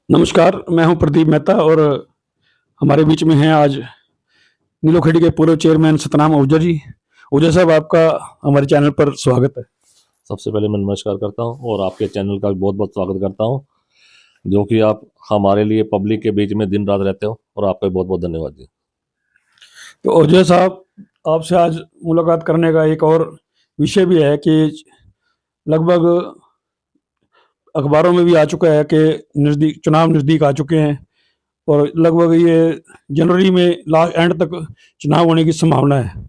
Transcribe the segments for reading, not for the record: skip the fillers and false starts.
नमस्कार, मैं हूं प्रदीप मेहता और हमारे बीच में हैं आज नीलोखेड़ी के पूर्व चेयरमैन सतनाम ओझा जी। ओझा साहब, आपका हमारे चैनल पर स्वागत है। सबसे पहले मैं नमस्कार करता हूँ और आपके चैनल का भी बहुत बहुत स्वागत करता हूँ, जो कि आप हमारे लिए पब्लिक के बीच में दिन रात रहते हो, और आपका बहुत बहुत धन्यवाद जी। तो ओझा साहब, आपसे आज मुलाकात करने का एक और विषय भी है कि लगभग अखबारों में भी आ चुका है कि चुनाव नज़दीक आ चुके हैं और लगभग ये जनवरी में लास्ट एंड तक चुनाव होने की संभावना है।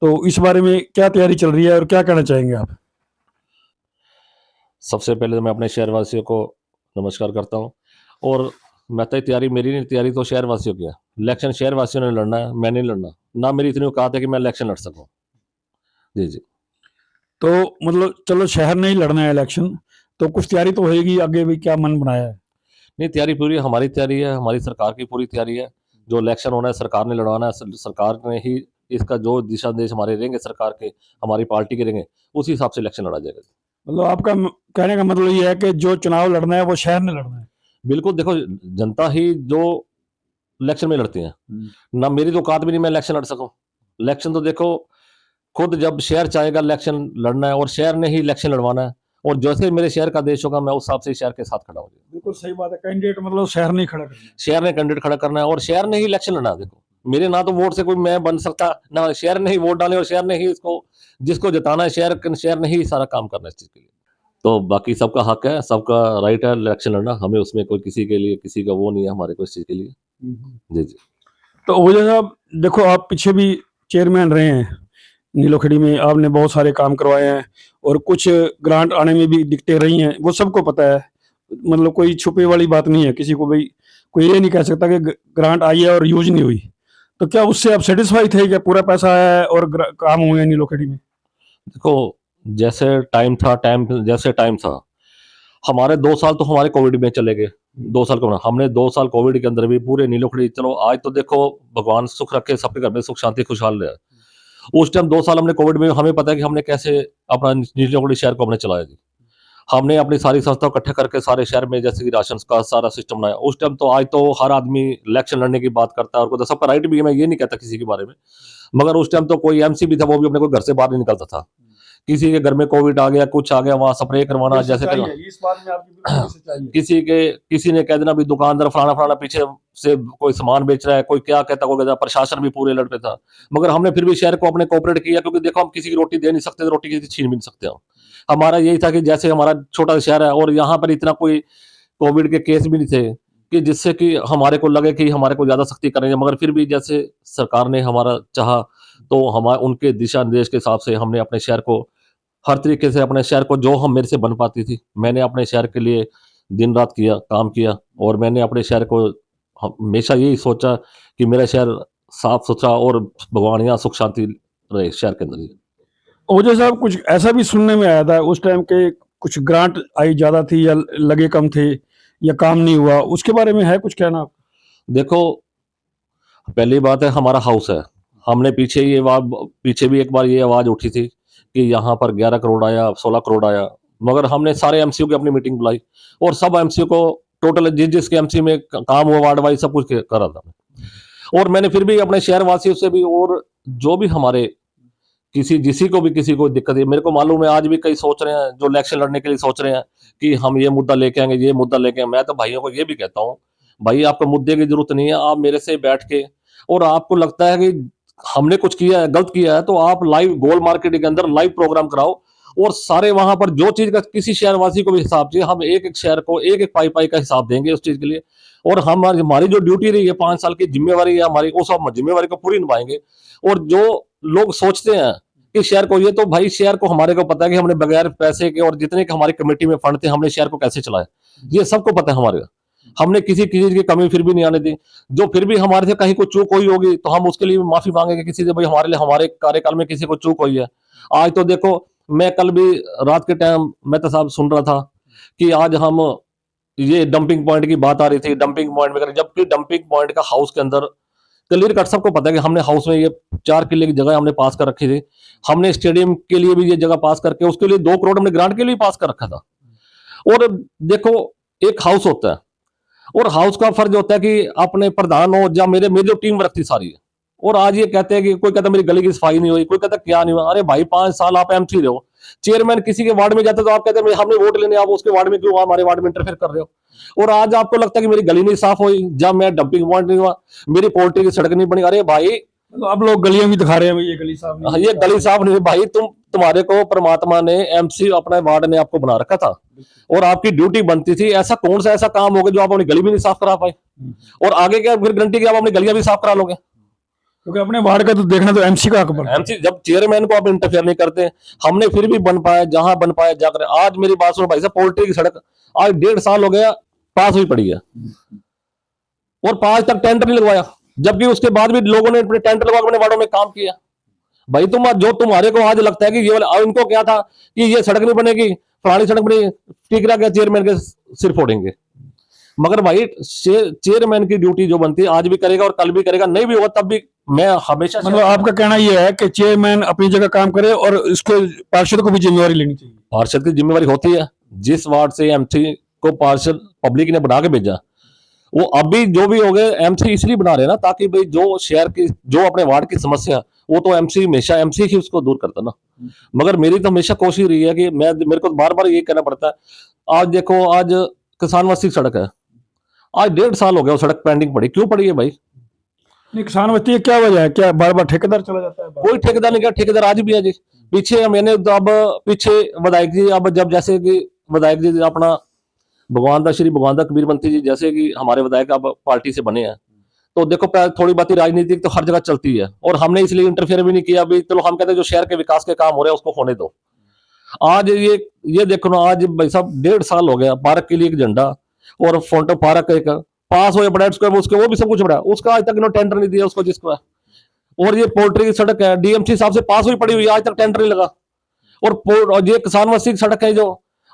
तो इस बारे में क्या तैयारी चल रही है और क्या कहना चाहेंगे आप? सबसे पहले तो मैं अपने शहरवासियों को नमस्कार करता हूँ। और मैं तो तैयारी मेरी नहीं, तैयारी तो शहरवासियों की है। इलेक्शन शहरवासियों ने लड़ना है, मैं नहीं लड़ना। ना मेरी इतनी औकात है कि मैं इलेक्शन लड़ सकूँ। जी जी। तो मतलब चलो, शहर में ही लड़ना है इलेक्शन, तो कुछ तैयारी तो होएगी, आगे भी क्या मन बनाया है? नहीं, तैयारी पूरी हमारी तैयारी है, हमारी सरकार की पूरी तैयारी है। जो इलेक्शन होना है सरकार ने लड़वाना है, सरकार ने ही इसका जो दिशा निर्देश हमारे रहेंगे, सरकार के, हमारी पार्टी के रहेंगे, उसी हिसाब से इलेक्शन लड़ा जाएगा। मतलब आपका कहने का मतलब ये है कि जो चुनाव लड़ना है वो शहर में लड़ना है। बिल्कुल, देखो, जनता ही जो इलेक्शन में लड़ती हैं। ना मेरी तो औकात भी नहीं मैं इलेक्शन लड़ सकूं। इलेक्शन तो देखो, खुद जब शहर चाहेगा इलेक्शन लड़ना है, और शहर ने ही इलेक्शन लड़वाना है, और जैसे मेरे शहर का देश होगा मैं उस हिसाब से शहर के साथ खड़ा होगा। बिल्कुल सही बात है, कैंडिडेट मतलब शहर नहीं खड़ा करना है। शहर ने कैंडिडेट खड़ा करना है और शहर ने ही इलेक्शन लड़ना है। देखो, मेरे ना तो वोट से कोई मैं बन सकता, ना शहर ने ही वोट डाले, और शहर ने ही इसको, जिसको जिताना है, शहर ने ही सारा काम करना है इस चीज के लिए। तो बाकी सबका हक है, सबका राइट है इलेक्शन लड़ना, हमें उसमें कोई किसी के लिए किसी का वो नहीं है हमारे को इस चीज के लिए। जी जी। तो ओझा साहब, देखो आप पीछे भी चेयरमैन रहे हैं नीलोखेड़ी में, आपने बहुत सारे काम करवाए हैं और कुछ ग्रांट आने में भी दिक्कतें रही हैं, वो सबको पता है। मतलब कोई छुपे वाली बात नहीं है, किसी को भाई कोई ये नहीं कह सकता कि ग्रांट आई है और यूज नहीं हुई। तो क्या उससे आप सेटिस्फाई थे कि पूरा पैसा आया है और काम हुए हैं नीलोखेड़ी में? देखो, जैसे टाइम था, हमारे 2 साल तो हमारे कोविड में चले गए। 2 साल को हमने 2 साल कोविड के अंदर भी पूरे नीलोखड़ी, चलो आज तो देखो, भगवान सुख रखे, सबके घर में सुख शांति खुशहाल रहे। उस टाइम 2 साल हमने कोविड में, हमें पता है कि हमने कैसे अपना नीलोखड़ी शहर को हमने चलाया जी। हमने अपनी सारी संस्थाओं इकट्ठे करके सारे शहर में, जैसे कि राशन का सारा सिस्टम बनाया उस टाइम। तो आज तो हर आदमी इलेक्शन लड़ने की बात करता है, और सबका राइट भी है, मैं ये नहीं कहता किसी के बारे में। मगर उस टाइम तो कोई एमसी भी था, वो भी अपने को घर से बाहर नहीं निकलता था। किसी के घर में कोविड आ गया, कुछ आ गया, वहां स्प्रे करवाना, जैसे सच्चाई है, इस बात में आपकी बिल्कुल सच्चाई है। किसी ने कह देना भी दुकानदार फलाना फलाना पीछे से कोई सामान बेच रहा है, कोई क्या कहता, कोई कहता, प्रशासन भी पूरे अलर्ट पे था। मगर हमने फिर भी शहर को अपने कोऑपरेट किया, क्योंकि देखो, हम किसी की रोटी दे नहीं सकते, तो रोटी किसी की छीन भी नहीं सकते हम। हमारा यही था कि जैसे हमारा छोटा सा शहर है, और यहाँ पर इतना कोई कोविड के केस भी नहीं थे कि जिससे कि हमारे को लगे कि हमारे को ज्यादा सख्ती करेंगे। मगर फिर भी जैसे सरकार ने हमारा चाहा, तो हमारे उनके दिशा निर्देश के हिसाब से हमने अपने शहर को, हर तरीके से अपने शहर को, जो हम मेरे से बन पाती थी, मैंने अपने शहर के लिए दिन रात किया, काम किया। और मैंने अपने शहर को हमेशा यही सोचा कि मेरा शहर साफ सुथरा और भगवान यहाँ सुख शांति रहे शहर के अंदर ही। ओझा साहब, कुछ ऐसा भी सुनने में आया था उस टाइम के, कुछ ग्रांट आई ज्यादा थी या लगे कम थे या काम नहीं हुआ, उसके बारे में है कुछ कहना? देखो, पहली बात है, हमारा हाउस है। हमने पीछे भी एक बार ये आवाज उठी थी कि यहाँ पर 11 करोड़ आया, 16 करोड़ आया। मगर हमने सारे एमसीओ की अपनी मीटिंग बुलाई, और सब एमसीओ को टोटल जिसके एमसी में काम हुआ, वार्ड वाइज सब कुछ करा था। और मैंने फिर भी अपने शहर वासियों से भी, और जो भी हमारे किसी को दिक्कत है, मेरे को मालूम है, आज भी कई सोच रहे हैं, जो इलेक्शन लड़ने के लिए सोच रहे हैं कि हम ये मुद्दा लेके आएंगे, ये मुद्दा लेके आएंगे। मैं तो भाइयों को ये भी कहता हूँ, भाई आपको मुद्दे की जरूरत नहीं है। आप मेरे से बैठ के, और आपको लगता है कि हमने कुछ किया है, गलत किया है, तो आप लाइव गोल मार्केट के अंदर लाइव प्रोग्राम कराओ, और सारे वहां पर जो चीज का किसी शहरवासी को भी हिसाब चाहिए, हम एक एक शहर को एक एक पाई पाई का हिसाब देंगे उस चीज के लिए। और हम, हमारी जो ड्यूटी रही है, 5 साल की जिम्मेवारी है हमारी, उस हम जिम्मेवारी को पूरी निभाएंगे। और जो लोग सोचते हैं कि शहर को, ये तो भाई शहर को हमारे को पता है कि हमने बगैर पैसे के, और जितने के हमारी कमेटी में फंड थे, हमने शहर को कैसे चलाया, ये सबको पता है हमारे। हमने किसी चीज की कमी फिर भी नहीं आने दी। जो फिर भी हमारे से कहीं कोई चूक हुई होगी, तो हम उसके लिए माफी मांगेंगे किसी से, भाई हमारे लिए, हमारे कार्यकाल में किसी को चूक हुई है। आज तो देखो, मैं कल भी रात के टाइम मेहता साहब सुन रहा था कि आज हम, ये डंपिंग पॉइंट की बात आ रही थी, डंपिंग पॉइंट में, जबकि डंपिंग पॉइंट का हाउस के अंदर क्लियर कट सबको पता है कि हमने हाउस में ये 4 किले की जगह हमने पास कर रखी थी। हमने स्टेडियम के लिए भी ये जगह पास करके, उसके लिए 2 करोड़ हमने ग्रांट के लिए पास कर रखा था। और देखो, एक हाउस होता है, और हाउस का फर्ज होता है कि अपने प्रधान हो या मेरे मेरी जो टीम वर्क थी सारी है। और आज ये कहते हैं कि कोई कहता मेरी गली की सफाई नहीं हुई, कोई कहता क्या नहीं हुआ। अरे भाई 5 साल आप एमसी रहे हो, चेयरमैन किसी के वार्ड में जाते तो आप कहते हैं हमने वोट लेने, आप उसके वार्ड में क्यों हमारे वार्ड में इंटरफेयर कर रहे हो। और आज आपको लगता है कि मेरी गली नहीं साफ हुई, जब मैं डंपिंग पॉइंट नहीं हुआ, मेरी पोल्ट्री की सड़क नहीं बनी। अरे भाई तो आप लोग गलियां भी दिखा रहे हैं भाई, ये गली साफ नहीं है, ये गली साफ नहीं हुई भाई, तुम्हारे को परमात्मा ने एमसी अपने वार्ड ने आपको बना रखा था और आपकी ड्यूटी बनती थी। ऐसा कौन सा ऐसा काम होगा जो आप अपनी गली भी नहीं साफ करा पाए, और आगे क्या फिर गारंटी कि आप अपनी गलियां भी साफ करा लोगे। क्योंकि अपने वार्ड का तो देखना तो एमसी का हक बनता है। एमसी जब चेयरमैन को आप इंटरफेयर नहीं करते, हमने फिर भी बन पाया, जहां बन पाया जाकर। आज मेरी बात सुनो भाई साहब, पोल्ट्री की सड़क आज 1.5 साल हो गया पास हुई पड़ी है, और 5 तक टेंडर नहीं लगवाया, जबकि उसके बाद भी लोगों ने अपने टेंडर लगवा अपने वार्डों में काम किया। भाई जो तुम्हारे को आज लगता है कि ये वाला, इनको क्या था कि ये सड़क नहीं बनेगी, फलानी सड़क बनी, टिकरा के चेयरमैन के सिर फोड़ेंगे। मगर भाई चेयरमैन की ड्यूटी जो बनती है आज भी करेगा और कल भी करेगा, नहीं भी होगा तब भी। मैं हमेशा मतलब आपका कहना यह है कि चेयरमैन अपनी जगह काम करे और इसको पार्षद को भी जिम्मेवारी लेनी चाहिए। पार्षद की जिम्मेवारी होती है, जिस वार्ड से एमसी को पार्षद पब्लिक ने बना के भेजा, वो अभी जो भी हो गए एमसी इसलिए बना रहे हैं ना, ताकि भाई जो शहर की जो अपने वार्ड की समस्या, वो तो एमसी हमेशा एमसी ही उसको दूर करता ना। मगर मेरी तो हमेशा कोशिश रही है कि मेरे को बार बार ये कहना पड़ता है। आज देखो, आज किसान वासी सड़क है, आज 1.5 साल हो गया वो सड़क पेंडिंग पड़ी। क्यों पड़ी है भाई? नहीं, किसान बच्चे क्या वजह है, क्या बार बार ठेकेदार चला जाता है? कोई ठेकेदार नहीं, क्या ठेकेदार आज भी है जी। पीछे मैंने तो अब पीछे विधायक जी, अब जब जैसे कि विधायक जी अपना श्री भगवान दा कबीरपंथी जी जैसे कि हमारे विधायक अब पार्टी से बने हैं, तो देखो थोड़ी बात राजनीतिक तो हर जगह चलती है, और हमने इसलिए इंटरफेयर भी नहीं किया। अभी चलो हम कहते हैं जो शहर के विकास के काम हो रहे हैं उसको होने दो। आज ये देखो ना, आज भाई साहब 1.5 साल हो गया, पार्क के लिए एक झंडा और फोटो पार्क एक पास हो बड़ा उसके वो भी सब कुछ बड़ा, उसका आज तक इन्होंने टेंडर नहीं दिया उसको जिसको है। और ये पोल्ट्री की सड़क है, डीएमसी साहब से पास हुई पड़ी हुई, आज तक टेंडर नहीं लगा। और ये किसान वासी की सड़क है जो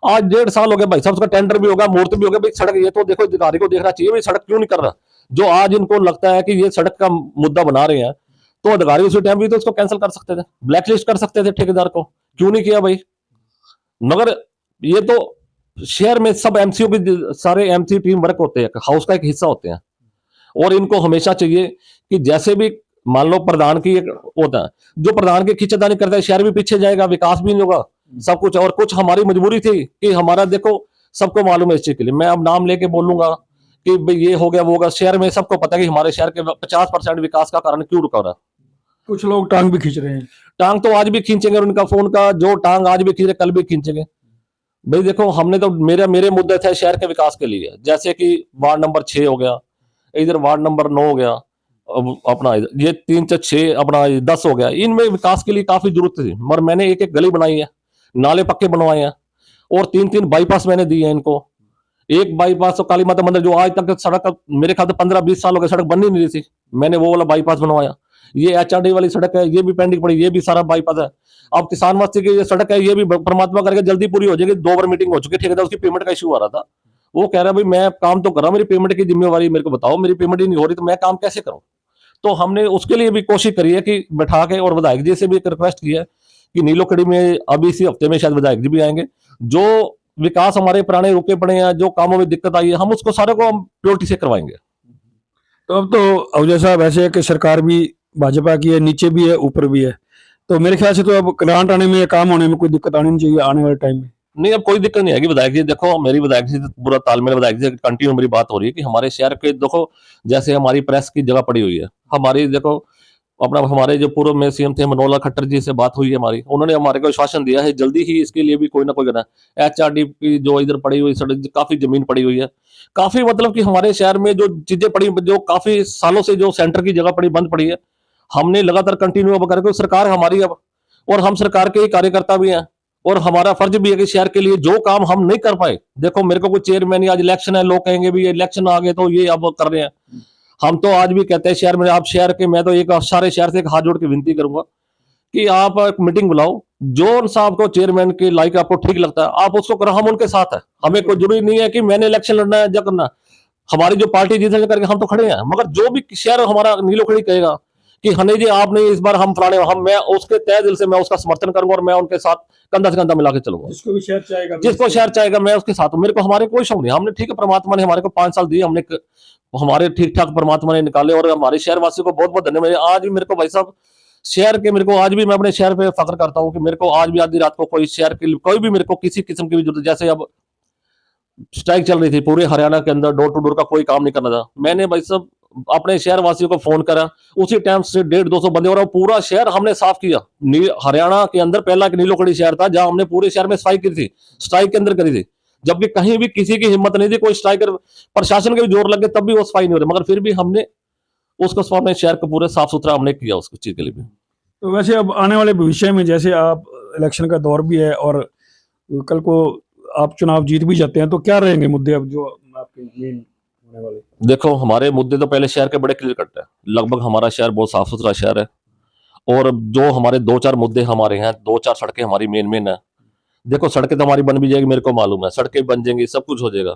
आज 1.5 साल हो गया भाई साहब, उसका टेंडर भी होगा, मुहूर्त भी होगा भाई। सड़क ये तो देखो अधिकारी को देखना चाहिए भाई, सड़क क्यों नहीं कर रहा। जो आज इनको लगता है कि ये सड़क का मुद्दा बना रहे हैं, तो अधिकारी उसी टाइम भी तो उसको कैंसिल कर सकते थे, ब्लैकलिस्ट कर सकते थे ठेकेदार को, क्यों नहीं किया भाई। मगर ये तो शहर में सब एमसीओ की सारे एमसी टीम वर्क होते हैं, हाउस का एक हिस्सा होते हैं, और इनको हमेशा चाहिए कि जैसे भी मान लो प्रधान की एक होता है, जो प्रधान की खिंचातानी करता है शहर भी पीछे जाएगा, विकास भी नहीं होगा, सब कुछ। और कुछ हमारी मजबूरी थी कि हमारा देखो सबको मालूम है इस चीज के लिए, मैं अब नाम लेके बोलूंगा कि भाई ये हो गया वो होगा, शहर में सबको पता है कि हमारे शहर के 50% विकास का कारण क्यों रुका रहा है। कुछ लोग टांग भी खींच रहे हैं, टांग तो आज भी खींचेंगे, और उनका फोन का जो टांग आज भी खींच रहे कल भी खींचेंगे। भाई देखो, हमने तो मेरे मुद्दे थे शहर के विकास के लिए, जैसे कि वार्ड नंबर 6 हो गया, इधर वार्ड नंबर 9 हो गया, अपना ये 3 से 6 अपना 10 हो गया। इनमें विकास के लिए काफी जरूरत थी, मगर मैंने एक एक गली बनाई है, नाले पक्के बनवाए हैं, और 3-3 बाईपास मैंने दिए हैं इनको। एक बाईपास तो काली माता मंदिर, जो आज तक सड़क मेरे ख्याल से 15-20 साल हो गए सड़क बन ही नहीं रही थी, मैंने वो वाला बाईपास बनवाया। ये एचआरडी वाली सड़क है, ये भी पेंडिंग पड़ी, ये भी सारा बाईपास है। अब किसान वास्ते की ये सड़क है, ये भी परमात्मा करके जल्दी पूरी हो जाएगी। 2 बार मीटिंग हो चुकी है, ठेकेदार उसकी पेमेंट का इशू आ रहा था, वो कह रहा है भाई मैं काम तो कर रहा हूं, मेरी पेमेंट की जिम्मेवारी मेरे को बताओ, मेरी पेमेंट ही नहीं हो रही तो मैं काम कैसे करूं। तो हमने उसके लिए भी कोशिश करी है कि बैठा के, और विधायक जी से भी एक रिक्वेस्ट की है कि नीलोखड़ी में अभी इसी हफ्ते में शायद विधायक जी भी आएंगे, जो विकास हमारे पुराने रुके पड़े हैं, जो कामों में दिक्कत आई है, हम उसको सारे को हम प्योरिटी से करवाएंगे। तो अब तो अवजय साहब ऐसे है कि सरकार भी भाजपा की है, नीचे भी है ऊपर भी है, तो मेरे ख्याल से तो अब ग्रांट आने में या काम होने में कोई दिक्कत आनी नहीं चाहिए आने वाले टाइम में। नहीं, अब कोई दिक्कत नहीं आएगी। विधायक जी देखो, मेरी विधायक जी पूरा तालमेल, विधायक जी कंटिन्यू मेरी बात हो रही है कि हमारे शहर के देखो, जैसे हमारी प्रेस की जगह पड़ी हुई है, हमारी देखो अपना हमारे जो पूर्व में सीएम थे मनोहर खट्टर जी से बात हुई है हमारी, उन्होंने हमारे को आश्वासन दिया है जल्दी ही इसके लिए भी कोई ना कोई करना है। एचआरडी की जो इधर पड़ी हुई सड़क, काफी जमीन पड़ी हुई है, काफी मतलब कि हमारे शहर में जो चीजें पड़ी, जो काफी सालों से जो सेंटर की जगह पड़ी बंद पड़ी है, हमने लगातार कंटिन्यू अब करके, सरकार हमारी अब, और हम सरकार के ही कार्यकर्ता भी हैं, और हमारा फर्ज भी है कि शहर के लिए जो काम हम नहीं कर पाए, देखो मेरे को कोई चेयरमैन, आज इलेक्शन है, लोग कहेंगे भी इलेक्शन आ गए तो ये अब कर रहे हैं, हम तो आज भी कहते हैं शहर में, आप शहर के, मैं तो एक सारे शहर से एक हाथ जोड़ के विनती करूंगा कि आप एक मीटिंग बुलाओ, जो साहब को चेयरमैन के लाइक आपको ठीक लगता है आप उसको करो, हम उनके साथ है। हमें कोई जरूरी नहीं है कि मैंने इलेक्शन लड़ना है या करना, हमारी जो पार्टी जीतने करके हम तो खड़े हैं, मगर जो भी शहर हमारा नीलोखड़ी कहेगा कि हनी जी आपने इस बार हम फलाने हम मैं उसके तय दिल से मैं उसका समर्थन करूंगा और मैं उनके साथ कंधा से कंधा मिला के चलूंगा। जिसको भी शेयर चाहेगा जिसको शेयर चाहेगा मैं उसके साथ हूं। मेरे को हमारे कोई शौक नहीं, हमने ठीक है परमात्मा ने हमारे को 5 साल दिए, हमने हमारे ठीक ठाक परमात्मा ने निकाले और हमारे शहर वासियों को बहुत बहुत धन्यवाद। आज भी मेरे को भाई साहब शहर के मेरे को आज भी मैं अपने शहर पे फख्र करता हूँ कि मेरे को आज भी आधी रात को कोई शहर के कोई भी मेरे को किसी किस्म की भी जरूरत, जैसे अब स्ट्राइक चल रही थी पूरे हरियाणा के अंदर, डोर टू डोर का कोई काम नहीं करना था, मैंने भाई साहब अपने शहर वासियों को फोन करा, उसी टाइम से 150-200 बंदे और पूरा शहर हमने साफ किया। हरियाणा के अंदर पहला एक नीलोखड़ी शहर था जहां हमने पूरे शहर में सफाई की थी, स्ट्राइक के अंदर करी थी, जबकि कहीं भी किसी की हिम्मत नहीं थी, कोई स्ट्राइकर प्रशासन के भी जोर लगे तब भी वो सफाई नहीं हो रही, मगर फिर भी हमने उसको अपने शहर को पूरे साफ सुथरा हमने किया उस चीज के लिए भी। तो वैसे अब आने वाले भविष्य में जैसे आप इलेक्शन का दौर भी है और कल को आप चुनाव जीत भी जाते हैं, तो क्या रहेंगे मुद्दे अब जो आपके मेन होने वाले? देखो हमारे मुद्दे तो पहले शहर के बड़े क्लियर कट है, लगभग हमारा शहर बहुत साफ सुथरा शहर है और जो हमारे 2-4 मुद्दे हमारे हैं, 2-4 सड़कें हमारी मेन मेन है। देखो सड़कें तो हमारी बन भी जाएगी, मेरे को मालूम है, सड़कें बन जाएंगी, सब कुछ हो जाएगा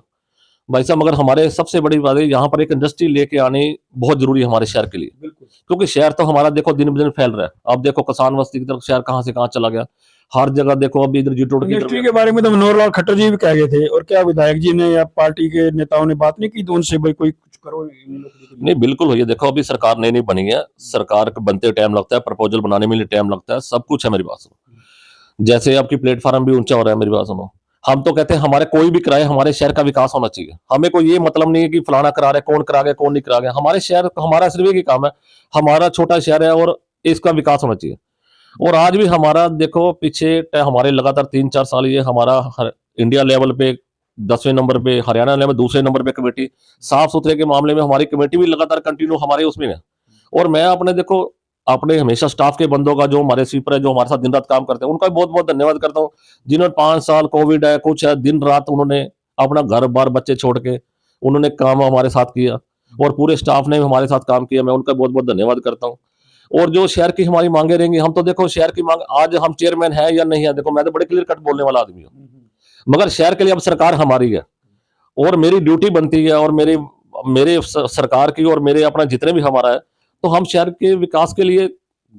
भाई साहब, मगर हमारे सबसे बड़ी बात है यहाँ पर एक इंडस्ट्री लेके आनी बहुत जरूरी है हमारे शहर के लिए, बिल्कुल। क्योंकि शहर तो हमारा देखो दिन ब दिन फैल रहा है। अब देखो किसान बस्ती की तरफ शहर कहाँ से कहाँ चला गया, हर जगह देखो अभी इधर जीटोड़ की इंडस्ट्री तरफ। के बारे में तो मनोहर लाल खट्टर जी भी कह गए थे, और क्या विधायक जी ने या पार्टी के नेताओं ने बात नहीं की तो उनसे भाई कोई कुछ करो नीलोखड़ी के लिए? नहीं बिल्कुल भैया, देखो अभी सरकार नई नई बनी है, सरकार को बनते टाइम लगता है, प्रपोजल बनाने में टाइम लगता है, सब कुछ है, मेरी बात सुनो। जैसे आपकी प्लेटफॉर्म भी ऊंचा हो रहा है, मेरी बात सुनो, हम तो कहते हैं हमारे कोई भी कराए, हमारे शहर का विकास होना चाहिए, हमें कोई ये मतलब नहीं है कि फलाना करा रहे, कौन करा गया कौन नहीं करा गया, हमारे शहर हमारा सिर्फ एक ही काम है, हमारा छोटा शहर है और इसका विकास होना चाहिए। और आज भी हमारा देखो पीछे हमारे लगातार 3-4 साल ये हमारा इंडिया लेवल पे 10वें नंबर पे, हरियाणा लेवल दूसरे नंबर पे कमेटी, साफ सुथरे के मामले में हमारी कमेटी भी लगातार कंटिन्यू हमारे उसमें है। और मैं अपने देखो अपने हमेशा स्टाफ के बंदों का, जो हमारे स्वीपर है जो हमारे साथ दिन रात काम करते हैं, उनका बहुत बहुत धन्यवाद करता हूँ, जिन्होंने 5 साल कोविड है कुछ है दिन रात उन्होंने अपना घर बार बच्चे छोड़ के उन्होंने काम हमारे साथ किया और पूरे स्टाफ ने भी हमारे साथ काम किया, मैं उनका बहुत बहुत धन्यवाद करता हूँ। और जो शहर की हमारी मांगे रहेंगी, हम तो देखो शहर की मांग आज हम चेयरमैन है या नहीं है, देखो मैं तो बड़े क्लियर कट बोलने वाला आदमी हूँ, मगर शहर के लिए अब सरकार हमारी है और मेरी ड्यूटी बनती है और मेरे मेरे सरकार की और मेरे अपना जितने भी हमारा है, तो हम शहर के विकास के लिए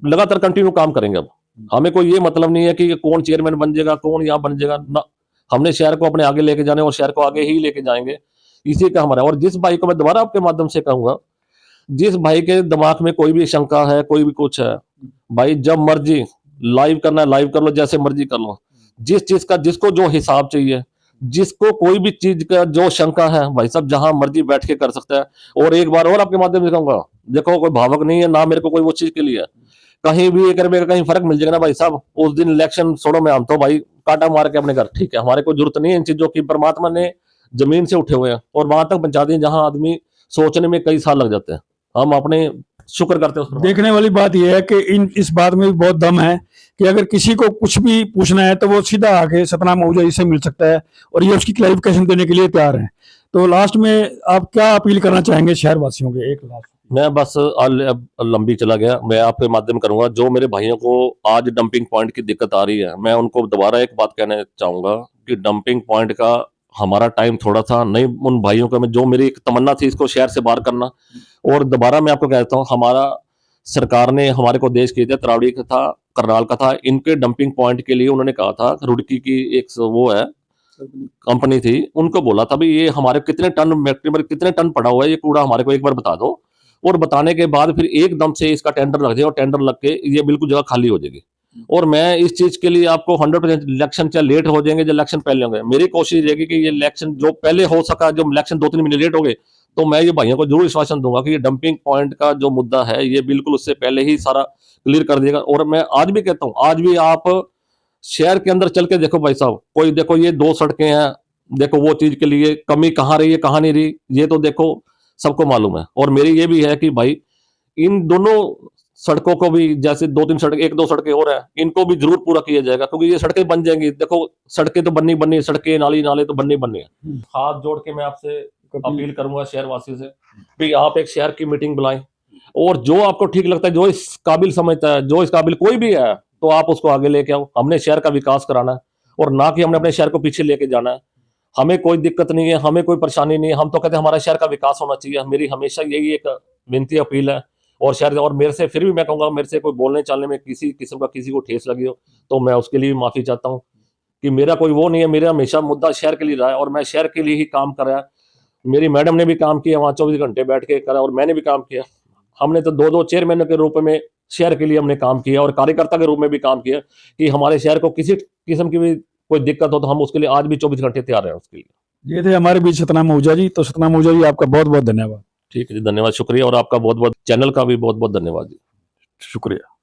लगातार कंटिन्यू काम करेंगे। अब हमें कोई ये मतलब नहीं है कि कौन चेयरमैन बन जाएगा कौन यहाँ बन जाएगा ना, हमने शहर को अपने आगे लेके जाने और शहर को आगे ही लेके जाएंगे, इसी का हमारा। और जिस भाई को मैं दोबारा आपके माध्यम से कहूंगा, जिस भाई के दिमाग में कोई भी शंका है कोई भी कुछ है, भाई जब मर्जी लाइव करना है लाइव कर लो, जैसे मर्जी कर लो, जिस चीज का जिसको जो हिसाब चाहिए, जिसको कोई भी चीज का जो शंका है भाई साहब जहां मर्जी बैठ के कर सकता है। और एक बार और आपके माध्यम से कहूंगा, देखो कोई भावक नहीं है ना मेरे को कोई वो चीज के लिए है, कहीं भी 1 रुपए का कहीं फर्क मिल जाएगा ना भाई साहब, उस दिन इलेक्शन छोड़ो, मैं हम तो भाई काटा मार के अपने घर, ठीक है हमारे को जरूरत नहीं है इन चीजों की, परमात्मा ने जमीन से उठे हुए हैं और वहां तक पहुंचा दिए जहां आदमी सोचने में कई साल लग जाते हैं, हम अपने शुक्र करते हैं उस पर। देखने वाली बात यह है कि इस बात में भी बहुत दम है कि अगर किसी को कुछ भी पूछना है तो वो सीधा आके सतनाम आहूजा जी से मिल सकता है और ये उसकी क्लैरिफिकेशन देने के लिए तैयार है। तो लास्ट में आप क्या अपील करना चाहेंगे शहर वासियों के? एक लास्ट मैं बस अब लंबी चला गया, मैं आपके माध्यम करूंगा, जो मेरे भाइयों को आज डंपिंग पॉइंट की दिक्कत आ रही है, मैं उनको दोबारा एक बात कहना चाहूंगा कि डंपिंग पॉइंट का हमारा टाइम थोड़ा था नहीं, उन भाइयों का जो मेरी एक तमन्ना थी इसको शहर से बाहर करना, और दोबारा मैं आपको कहता हूँ हमारा सरकार ने हमारे को देश किए थे, तरावड़ी का था करनाल का था, इनके डंपिंग पॉइंट के लिए उन्होंने कहा था, रुड़की की एक वो है कंपनी थी, उनको बोला था भाई ये हमारे कितने टन मैक्सिमम कितने टन पड़ा हुआ है ये कूड़ा हमारे को एक बार बता दो, और बताने के बाद फिर एकदम से इसका टेंडर लग जाए और टेंडर लग के ये बिल्कुल जगह खाली हो जाएगी। और मैं इस चीज के लिए आपको 100% इलेक्शन चाहे लेट हो जाएंगे जो इलेक्शन पहले होंगे, मेरी कोशिश रहेगी कि ये इलेक्शन जो पहले हो सका, जो इलेक्शन 2-3 महीने लेट हो गए, तो मैं ये भाइयों को जरूर आश्वासन दूंगा कि ये डंपिंग पॉइंट का जो मुद्दा है ये बिल्कुल उससे पहले ही सारा क्लियर कर देगा। और मैं आज भी कहता हूँ, आज भी आप शहर के अंदर चल के देखो भाई साहब, कोई देखो ये 2 सड़कें हैं, देखो वो चीज के लिए कमी कहाँ रही है कहाँ नहीं रही, ये तो देखो सबको मालूम है। और मेरी ये भी है कि भाई इन दोनों सड़कों को भी, जैसे 2-3 सड़क 1-2 सड़कें और हैं, इनको भी जरूर पूरा किया जाएगा, क्योंकि ये सड़कें बन जाएंगी, देखो सड़कें तो बननी बननी, सड़कें नाली नाले तो बननी बननी है। हाथ जोड़ के मैं आपसे अपील करूंगा शहर वासियों से कि आप एक शहर की मीटिंग बुलाएं और जो आपको ठीक लगता है, जो इस काबिल समझता है, जो इस काबिल कोई भी है, तो आप उसको आगे लेके आओ। हमने शहर का विकास कराना है और ना कि हमने अपने शहर को पीछे लेके जाना है। हमें कोई दिक्कत नहीं है, हमें कोई परेशानी नहीं है, हम तो कहते हैं हमारा शहर का विकास होना चाहिए। मेरी हमेशा यही एक विनती अपील है और शायद और मेरे से फिर भी मैं कहूँगा मेरे से कोई बोलने चालने में किसी किस्म का किसी को ठेस लगी हो तो मैं उसके लिए भी माफ़ी चाहता हूँ कि मेरा कोई वो नहीं है, मेरा हमेशा मुद्दा शहर के लिए रहा है और मैं शहर के लिए ही काम कर रहा। मेरी मैडम ने भी काम किया वहाँ 24 घंटे बैठ के करा और मैंने भी काम किया। हमने तो 2-2 चेयरमैन के रूप में शहर के लिए हमने काम किया और कार्यकर्ता के रूप में भी काम किया कि हमारे शहर को किसी किस्म की भी कोई दिक्कत हो तो हम उसके लिए आज भी 24 घंटे तैयार हैं उसके लिए। ये थे हमारे बीच सतनाम आहूजा जी। तो सतनाम आहूजा जी, आपका बहुत बहुत धन्यवाद। ठीक है जी, धन्यवाद, शुक्रिया और आपका बहुत बहुत चैनल का भी बहुत बहुत धन्यवाद जी। शुक्रिया।